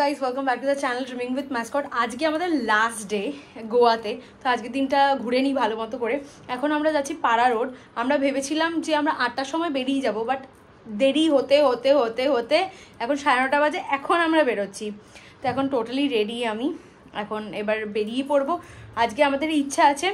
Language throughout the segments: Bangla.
Guys welcome back to the channel dreaming with mascot. आज के हमारे लास्ट डे गोवाते, तो आज के दिनটা ঘুরে নি ভালো মতো করে। এখন আমরা যাচ্ছি পাড়া রোড। আমরা ভেবেছিলাম যে আমরা 8টার সময় বেরিয়ে যাব, বাট দেরি হতে হতে হতে হতে এখন 9:30 বাজে, এখন আমরা বেরোচ্ছি। তো এখন টোটালি রেডি আমি, এখন এবার বেরিয়ে পড়বো। আজকে আমাদের ইচ্ছা আছে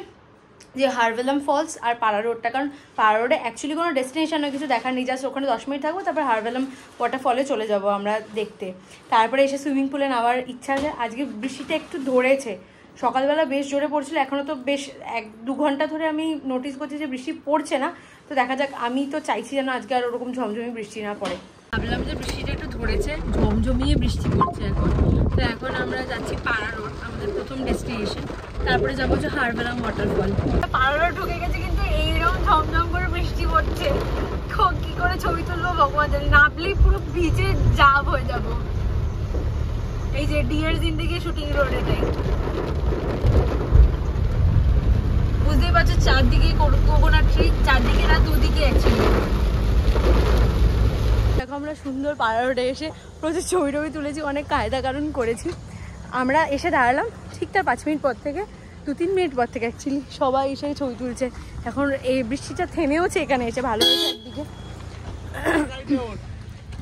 যে হারভেলাম ফলস আর পাড়া রোডটা, কারণ পাড়া রোডে অ্যাকচুয়ালি কোনো ডেস্টিনেশন নয়, কিছু দেখার নেই, জাস্ট ওখানে 10 মিনিট থাকবো, তারপর হারভেলাম ওয়াটারফলে চলে যাব আমরা দেখতে। তারপরে এসে সুইমিং পুলে নামার ইচ্ছা আছে। আজকে বৃষ্টিটা একটু ধরেছে, সকালবেলা বেশ জোরে পড়ছিল, এখনও তো বেশ 1-2 ঘন্টা ধরে আমি নোটিস করছি যে বৃষ্টি পড়ছে না। তো দেখা যাক, আমি তো চাইছি যেন আজকে আর ওরকম ঝমঝমি বৃষ্টি না পড়ে। ভাবলাম যে বৃষ্টিটা একটু ধরেছে, ঝমঝমিয়ে বৃষ্টি পড়ছে এখন। তো এখন আমরা যাচ্ছি পাড়া রোড, আমাদের প্রথম ডেস্টিনেশন। তারপরে যাবো যে হারভেলাম ওয়াটারফল। পাড়া রোড ঢুকে গেছে, কিন্তু এইরকম ঝমঝম করে বৃষ্টি পড়ছে, কি করে ছবি তুলবো ভগবান জানি। নামলেই পুরো ভিজে জাম হয়ে যাব। এই যে ডিয়ার জিন্দেগি শুটিং রোড, এটাই বুঝতেই পারছো, চারদিকে কোকোনাট ট্রি, চারদিকে না দুদিকে অ্যাকচুয়ালি। দেখো আমরা সুন্দর পাড়া রোডে এসে প্রচুর ছবি টবি তুলেছি, অনেক কায়দা কারণ করেছি। আমরা এসে দাঁড়ালাম ঠিক তার 5 মিনিট পর থেকে, 2-3 মিনিট পর থেকে অ্যাকচুয়ালি সবাই এসে ছবি তুলছে। এখন এই বৃষ্টিটা থেমেওছে, এখানে এসে ভালো হয়েছে একদিকে।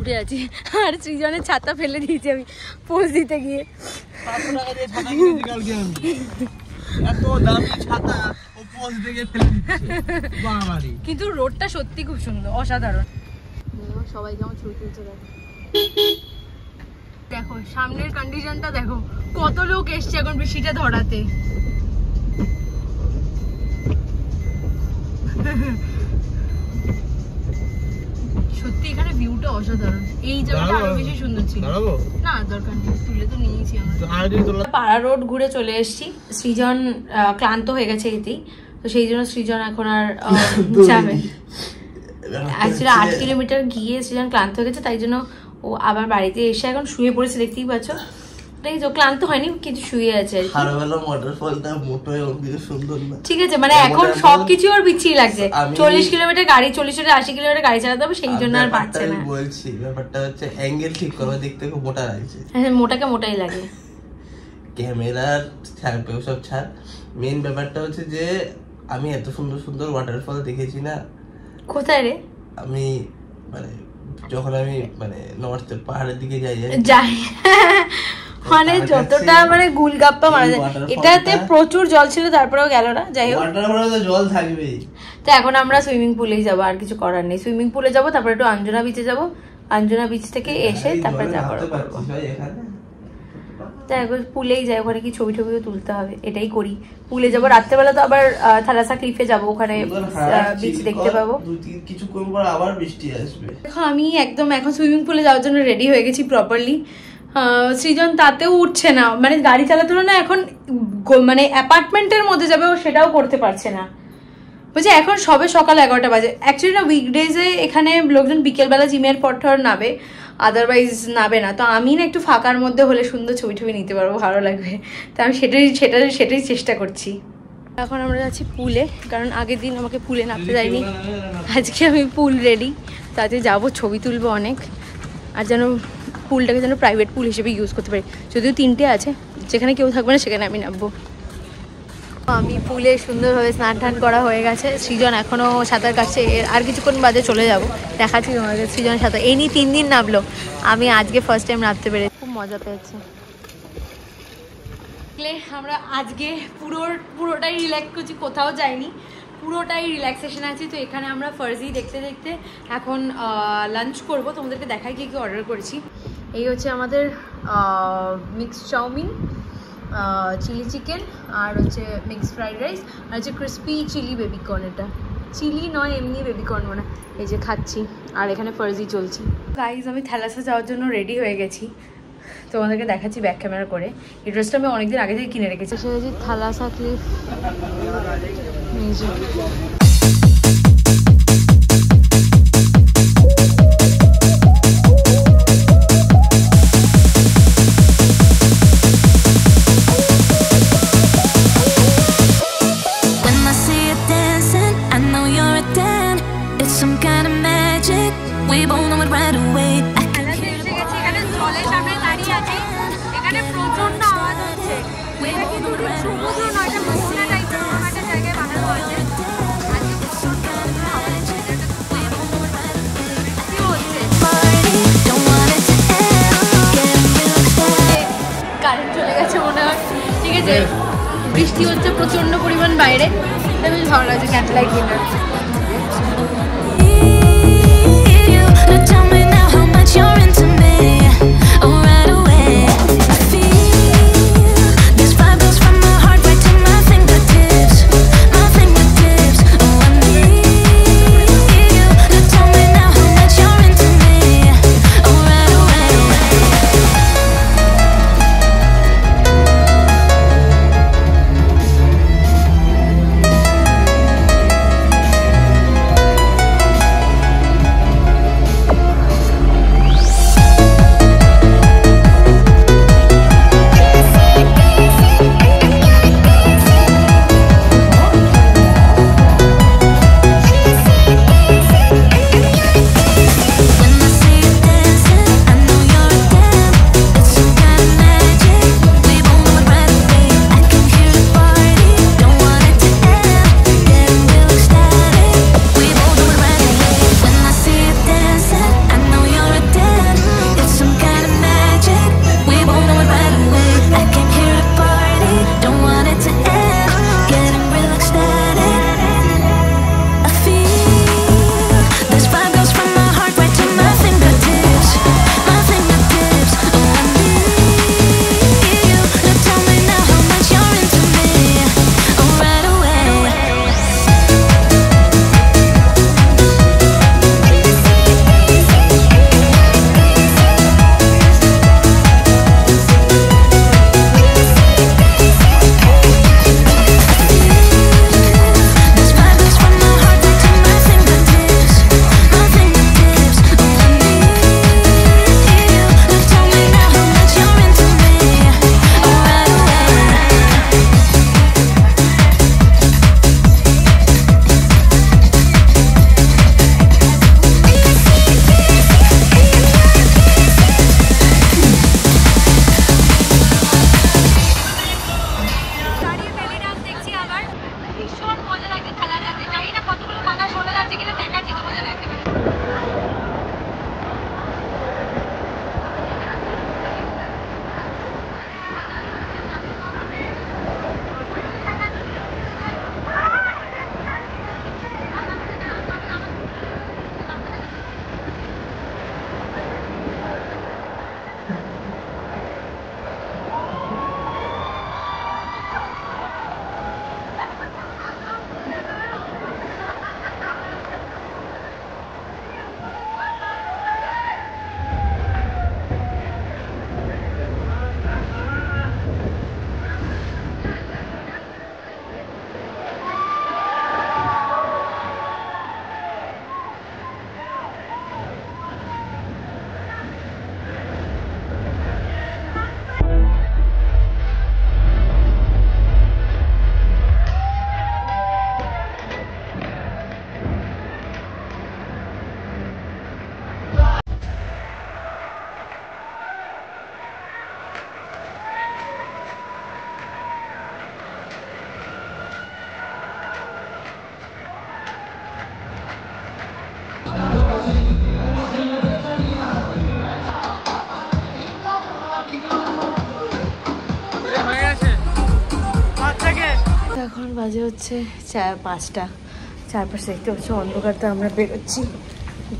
উঠে আছি, আর সৃজনের ছাতা ফেলে দিয়েছি আমি পোজ দিতে গিয়ে। কিন্তু রোডটা সত্যি খুব সুন্দর, অসাধারণ। সবাই কেমন ছবি তুলছে দেখো, সামনের কন্ডিশনটা দেখো, কত লোক এসছে এখন বৃষ্টিটা ধরাতে। সত্যি এখানে ভিউটা অসাধারণ, এই জায়গাটা আরো বেশি সুন্দর ছিল। না দরকার নেই, তুলে তো নিয়েছি আমরা। পাড়া রোড ঘুরে চলে এসেছি। সৃজন ক্লান্ত হয়ে গেছে এতেই, তো সেই জন্য সৃজন এখন আর যাবে। অ্যাকচুয়ালি 8 কিলোমিটার গিয়ে সৃজন ক্লান্ত হয়ে গেছে, তাই জন্য ও আবার বাড়িতে এসে এখন শুয়ে পড়েছে, দেখতেই পাচ্ছ। ক্লান্ত হয়নি, কিন্তু শুয়ে আছে। ঠিক আছে, মানে এখন সবকিছু ওর বিচ্ছিরি লাগছে। 40 কিলোমিটার গাড়ি, 40-80 কিলোমিটার গাড়ি চালাতে হবে, সেই জন্য আর পারছে না। বলছি ব্যাপারটা হচ্ছে অ্যাঙ্গেল ঠিক করো, দেখতে খুব মোটা লাগছে। হ্যাঁ, মোটাকে মোটাই লাগে। ক্যামেরার ছাড়বে সব ছাড়, মেইন ব্যাপারটা হচ্ছে যে আমি এত সুন্দর সুন্দর ওয়াটারফল দেখেছি না। কোথায় রে? আমি মানে যখন আমি মানে নর্থ পাহাড়ের দিকে যাই মানে যতটা মানে গুলগাপ্পা মারা যায়, এটাতে প্রচুর জল ছিল, তারপরেও গেল না। যাই হোক, ওয়াটারফলে জল থাকবেই। তো এখন আমরা সুইমিং পুলেই যাবো, আর কিছু করার নেই। সুইমিং পুলে যাবো, তারপরে একটু আঞ্জনা বিচে যাবো, আঞ্জনা বিচ থেকে এসে তারপরে যা করবো। তো একবার পুলেই যাই, ওখানে কি ছবি টবিও তুলতে হবে, এটাই করি। পুলে যাবো, রাত্রেবেলা তো আবার থালাসা ক্লিফে যাবো, ওখানে বিচ দেখতে পাবো। কিছুক্ষণ পর আবার বৃষ্টি আসবে। দেখো আমি একদম এখন সুইমিং পুলে যাওয়ার জন্য রেডি হয়ে গেছি প্রপারলি। সৃজন তাতেও উঠছে না, মানে গাড়ি চালাতে হলো না, এখন মানে অ্যাপার্টমেন্টের মধ্যে যাবে, ও সেটাও করতে পারছে না। বলছে এখন সবে সকাল 11টা বাজে। অ্যাকচুয়ালি না, উইকডেজে এখানে লোকজন বিকেলবেলা জিমের পর নাবে, আদারওয়াইজ নাবে না। তো আমি না একটু ফাঁকার মধ্যে হলে সুন্দর ছবি টবি নিতে পারবো, ভালো লাগবে। তো আমি সেটাই চেষ্টা করছি। এখন আমরা যাচ্ছি পুলে, কারণ আগের দিন আমাকে পুলে নামতে যাইনি, আজকে আমি পুল রেডি, তাতে যাবো, ছবি তুলবো অনেক। আর যেন পুলটাকে যেন প্রাইভেট পুল হিসেবে ইউজ করতে পারি, যদিও 3টে আছে, যেখানে কেউ থাকবে না সেখানে আমি নামবো। আমি পুলে সুন্দরভাবে স্নান টান করা হয়ে গেছে। সৃজন এখনও সাঁতার কাটছে, আর কিছুক্ষণ বাদে চলে যাব। দেখাচ্ছি তোমাদের সৃজনের সাঁতার। এই নিয়ে 3 দিন নামলো, আমি আজকে ফার্স্ট টাইম নামতে পেরে খুব মজা পেয়েছে। আমরা আজকে পুরোটাই রিল্যাক্স করছি, কোথাও যাইনি, পুরোটাই রিল্যাক্সেশন আছে। তো এখানে আমরা ফার্জি দেখতে দেখতে এখন লাঞ্চ করব। তোমাদেরকে দেখাই কি অর্ডার করেছি। এই হচ্ছে আমাদের মিক্সড চাউমিন, চিলি চিকেন, আর হচ্ছে মিক্সড ফ্রাইড রাইস, আর হচ্ছে ক্রিস্পি চিলি বেবিকর্ন। এটা চিলি নয়, এমনি বেবিকর্ন মানে। এই যে খাচ্ছি, আর এখানে ফার্জি চলছে। গাইজ আমি থালাসা যাওয়ার জন্য রেডি হয়ে গেছি, তোমাদেরকে দেখাচ্ছি ব্যাক ক্যামেরা করে। এই ড্রেসটা আমি অনেকদিন আগে থেকে কিনে রেখেছি। সেটা থালাসা cliff. We both know it right away. I can hear it. সমুদ্র নয়, এটা মোহনা টাইপের কোনো একটা জায়গায় বানানো হয়েছে। কারেন্ট চলে গেছে মনে হয়, ঠিক আছে। বৃষ্টি হচ্ছে প্রচন্ড পরিমাণ বাইরে, বেশ ভালো লাগছে ক্যান্ডেল লাইট ডিনার। এখন বাজে হচ্ছে 5টা, চারপাশে দেখতে হচ্ছে অন্ধকার। তো আমরা বেরোচ্ছি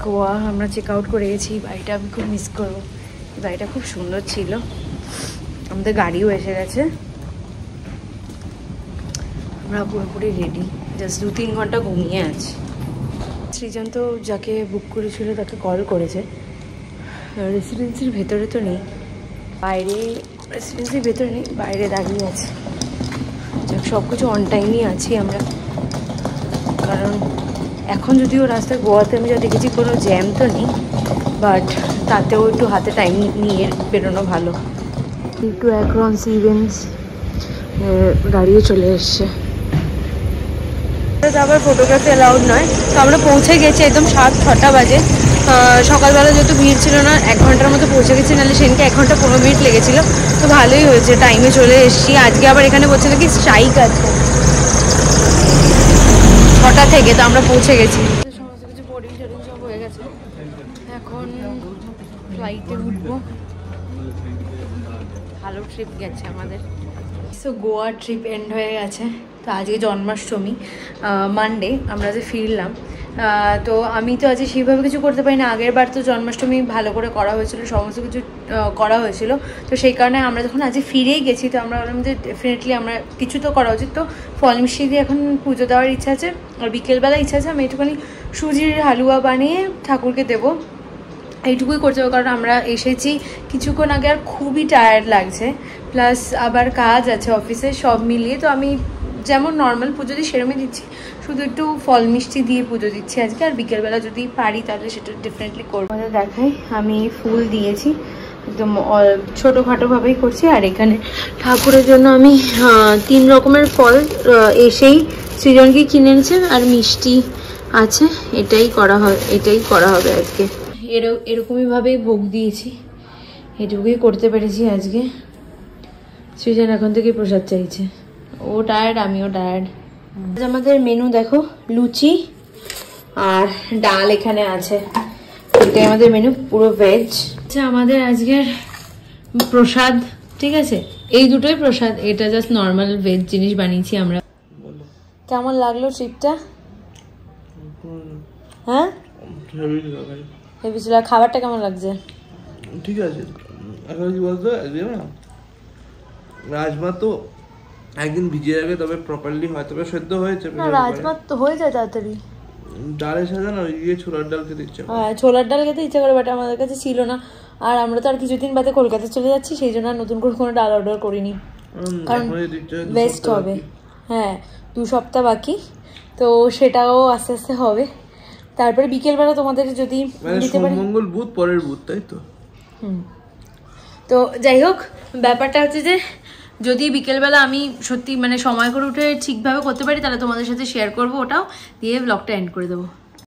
গোয়া। আমরা চেক আউট করে গেছি। বাড়িটা আমি খুব মিস করবো। বাড়িটা খুব সুন্দর ছিল। আমাদের গাড়িও এসে গেছে। আমরা পুরোপুরি রেডি, জাস্ট 2-3 ঘন্টা ঘুমিয়ে আছি। সৃজন তো যাকে বুক করেছিল তাকে কল করেছে। রেসিডেন্সির ভেতরে তো নেই, বাইরে। রেসিডেন্সির ভেতরে নেই, বাইরে দাঁড়িয়ে আছে। যাক, সব কিছু অন টাইমই আছি আমরা। কারণ এখন যদিও রাস্তায় গোয়াতে আমি যা দেখেছি কোনো জ্যাম তো নেই, বাট তাতেও একটু হাতে টাইম নিয়ে বেরোনো ভালো। একটু অ্যাক্রন সিভেন্স গাড়িও চলে এসছে। আবার ফটোগ্রাফি অ্যালাউড নয়। তো আমরা পৌঁছে গেছি একদম 7-6টা বাজে। সকালবেলা যেহেতু ভিড় ছিল না, 1 ঘন্টার মতো পৌঁছে গেছি, নাহলে সেদিনকে 1 ঘন্টা 15 মিনিট লেগেছিলো। তো ভালোই হয়েছে, টাইমে চলে এসেছি। আজকে আবার এখানে বলছে নাকি স্ট্রাইক আছে 6টা থেকে, তো আমরা পৌঁছে গেছি। সমস্ত কিছু বোর্ডিং টোর্ডিং সব হয়ে গেছে, এখন ফ্লাইটে উঠবো। ভালো ট্রিপ গেছে আমাদের। সো গোয়া ট্রিপ এন্ড হয়ে গেছে। তো আজকে জন্মাষ্টমী, মানডে আমরা যে ফিরলাম। তো আমি তো আজকে সেইভাবে কিছু করতে পারি না। আগের বার তো জন্মাষ্টমী ভালো করে করা হয়েছিল, সমস্ত কিছু করা হয়েছিল। তো সেই কারণে আমরা যখন আজকে ফিরেই গেছি, তো আমরা বললাম যে ডেফিনেটলি আমরা কিছু তো করা উচিত। তো ফল মিষ্টি দিয়ে এখন পুজো দেওয়ার ইচ্ছা আছে, আর বিকেলবেলা ইচ্ছা আছে আমি একটুখানি সুজির হালুয়া বানিয়ে ঠাকুরকে দেবো। এইটুকুই করতে হবে, কারণ আমরা এসেছি কিছুক্ষণ আগে, আর খুবই টায়ার্ড লাগছে, প্লাস আবার কাজ আছে অফিসে, সব মিলিয়ে। তো আমি যেমন নর্মাল পুজো দিই সেরকমই দিচ্ছি, শুধু একটু ফল মিষ্টি দিয়ে পুজো দিচ্ছি আজকে। আর বিকেলবেলা যদি পারি তাহলে সেটা ডেফিনেটলি করবো। দেখাই, আমি ফুল দিয়েছি, একদম ছোটোখাটোভাবেই করছি। আর এখানে ঠাকুরের জন্য আমি 3 রকমের ফল এসেই সৃজনকে কিনে এনেছেন, আর মিষ্টি আছে, এটাই করা হবে আজকে। এরকমই ভাবেই ভোগ দিয়েছি, এটুকুই করতে পেরেছি আজকে। সৃজন এখন থেকে প্রসাদ চাইছে, ও টায়ার্ড, আমিও টায়ার্ড। আজ আমাদের মেনু দেখো, লুচি আর ডাল এখানে আছে, এটাই আমাদের মেনু, পুরো ভেজ। আচ্ছা, আমাদের আজকের প্রসাদ, ঠিক আছে, এই দুটোই প্রসাদ, এটা জাস্ট নর্মাল ভেজ জিনিস বানিয়েছি আমরা। কেমন লাগলো ট্রিপটা? হ্যাঁ, হেভি ছিল। খাবারটা কেমন লাগছে? ঠিক আছে। এখন কি বলতো, রাজমা তো একদিন ভিজিয়ে রাখে তবে প্রপারলি হয়, তবে সেদ্ধ হয়েছে না। রাজমা তো হয়ে যায় তাড়াতাড়ি, ডালের সাথে না ওই ছোলার ডাল খেতে ইচ্ছা করে। হ্যাঁ, ছোলার ডাল খেতে ইচ্ছা করে, বাট আমাদের কাছে ছিল না। আর আমরা তো আর কিছুদিন বাদে কলকাতা চলে যাচ্ছি, সেই জন্য নতুন করে কোনো ডাল অর্ডার করিনি, কারণ ওয়েস্ট হবে। হ্যাঁ, 2 সপ্তাহ বাকি, তো সেটাও আস্তে আস্তে হবে। তারপরে বিকেলবেলা তোমাদের যদি দিতে পারি, মঙ্গল বুধ পরের বুধ, তাই তো। তো যাই হোক, ব্যাপারটা হচ্ছে যে যদি বিকেলবেলা আমি সত্যি মানে সময় করে উঠে ঠিকভাবে করতে পারি, তাহলে তোমাদের সাথে শেয়ার করবো, ওটাও দিয়ে ব্লগটা এন্ড করে দেবো।